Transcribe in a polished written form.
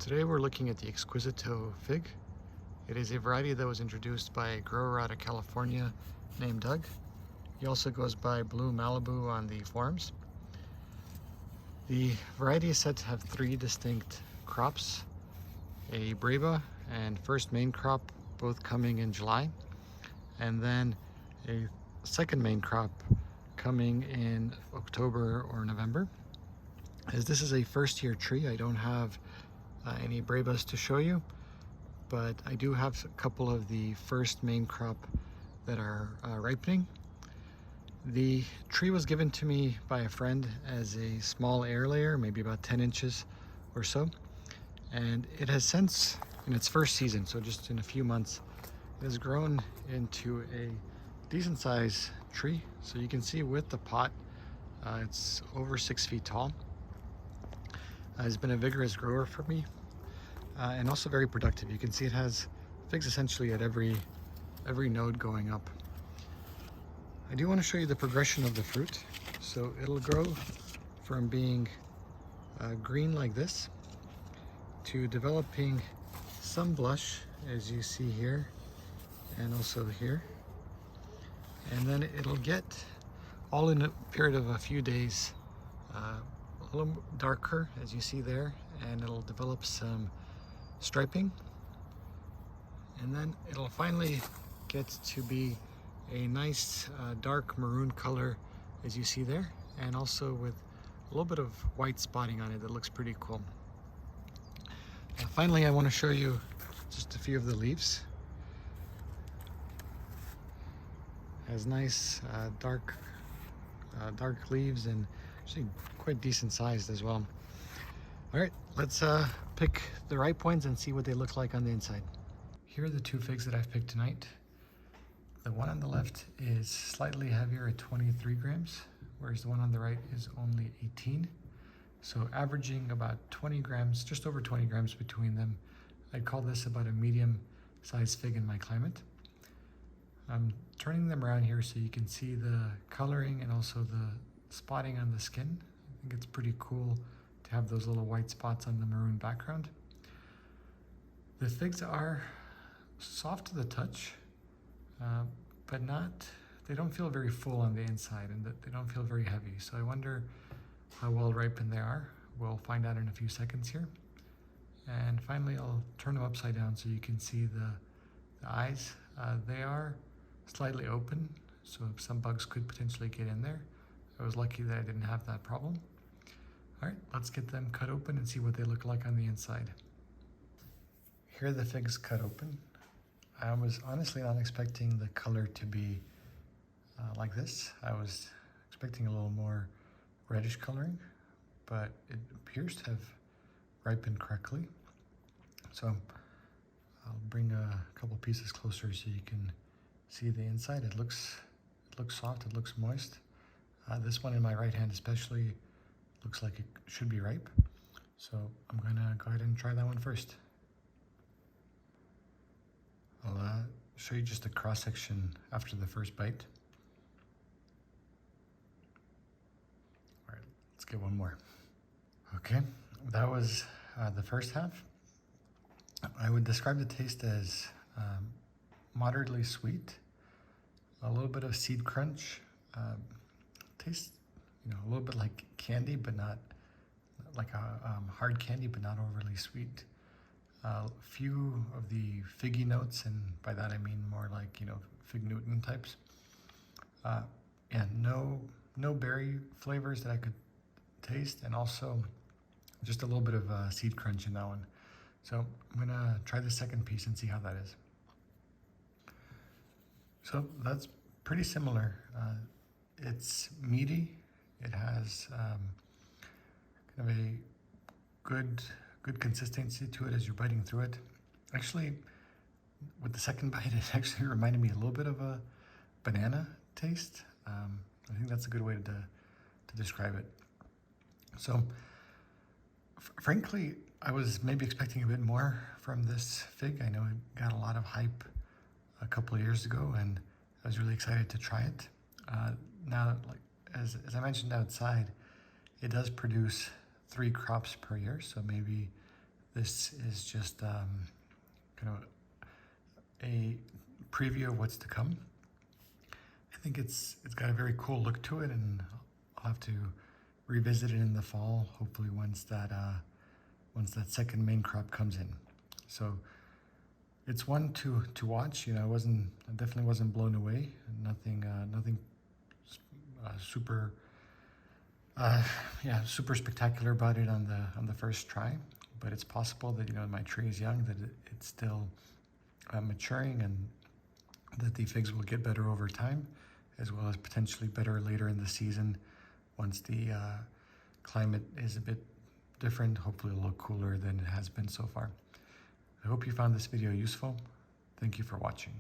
Today we're looking at the Exquisito Fig. It is a variety that was introduced by a grower out of California named Doug. He also goes by Blue Malibu on the forums. The variety is said to have three distinct crops, a Breva and first main crop, both coming in July, and then a second main crop coming in October or November. As this is a first year tree, I don't have any Brevas to show you, but I do have a couple of the first main crop that are ripening. The tree was given to me by a friend as a small air layer, maybe about 10 inches or so, and it has since, in its first season, so just in a few months, it has grown into a decent sized tree. So you can see with the pot, it's over 6 feet tall. Has been a vigorous grower for me, and also very productive. You can see it has figs essentially at every node going up. I do want to show you the progression of the fruit. So it'll grow from being green like this to developing some blush, as you see here and also here, and then it'll get, all in a period of a few days, a little darker, as you see there, and it'll develop some striping, and then it'll finally get to be a nice dark maroon color, as you see there, and also with a little bit of white spotting on it that looks pretty cool. Finally, I want to show you just a few of the leaves. Has nice dark leaves, and actually quite decent sized as well. All right, let's pick the ripe ones and see what they look like on the inside. Here are the two figs that I've picked tonight. The one on the left is slightly heavier at 23 grams, whereas the one on the right is only 18. So averaging about 20 grams, just over 20 grams between them. I'd call this about a medium sized fig in my climate. I'm turning them around here so you can see the coloring and also the spotting on the skin. I think it's pretty cool to have those little white spots on the maroon background. The figs are soft to the touch, but they don't feel very full on the inside, and they don't feel very heavy. So I wonder how well ripened they are. We'll find out in a few seconds here. And finally, I'll turn them upside down so you can see the eyes. They are slightly open, so some bugs could potentially get in there. I was lucky that I didn't have that problem. All right, let's get them cut open and see what they look like on the inside. Here are the figs cut open. I was honestly not expecting the color to be like this. I was expecting a little more reddish coloring, but it appears to have ripened correctly. So I'll bring a couple pieces closer so you can see the inside. It looks soft, it looks moist. This one in my right hand especially looks like it should be ripe. So I'm gonna go ahead and try that one first. I'll show you just a cross section after the first bite. All right, let's get one more. Okay, that was the first half. I would describe the taste as moderately sweet, a little bit of seed crunch, tastes, a little bit like candy, but not like a hard candy, but not overly sweet. Few of the figgy notes, and by that I mean more like fig Newton types. And no berry flavors that I could taste, and also just a little bit of seed crunch in that one. So I'm gonna try the second piece and see how that is. So that's pretty similar. It's meaty. It has kind of a good consistency to it as you're biting through it. Actually, with the second bite, it actually reminded me a little bit of a banana taste. I think that's a good way to describe it. So, frankly, I was maybe expecting a bit more from this fig. I know it got a lot of hype a couple of years ago, and I was really excited to try it. Now, as I mentioned outside, it does produce 3 crops per year, so maybe This is just kind of a preview of what's to come. I think it's got a very cool look to it, and I'll have to revisit it in the fall, hopefully once that second main crop comes in. So it's one to watch. You know, I definitely wasn't blown away. Nothing super super spectacular about it on the first try. But it's possible that, you know, my tree is young, that it's still maturing, and that the figs will get better over time, as well as potentially better later in the season once the climate is a bit different, hopefully a little cooler than it has been so far. I hope you found this video useful. Thank you for watching.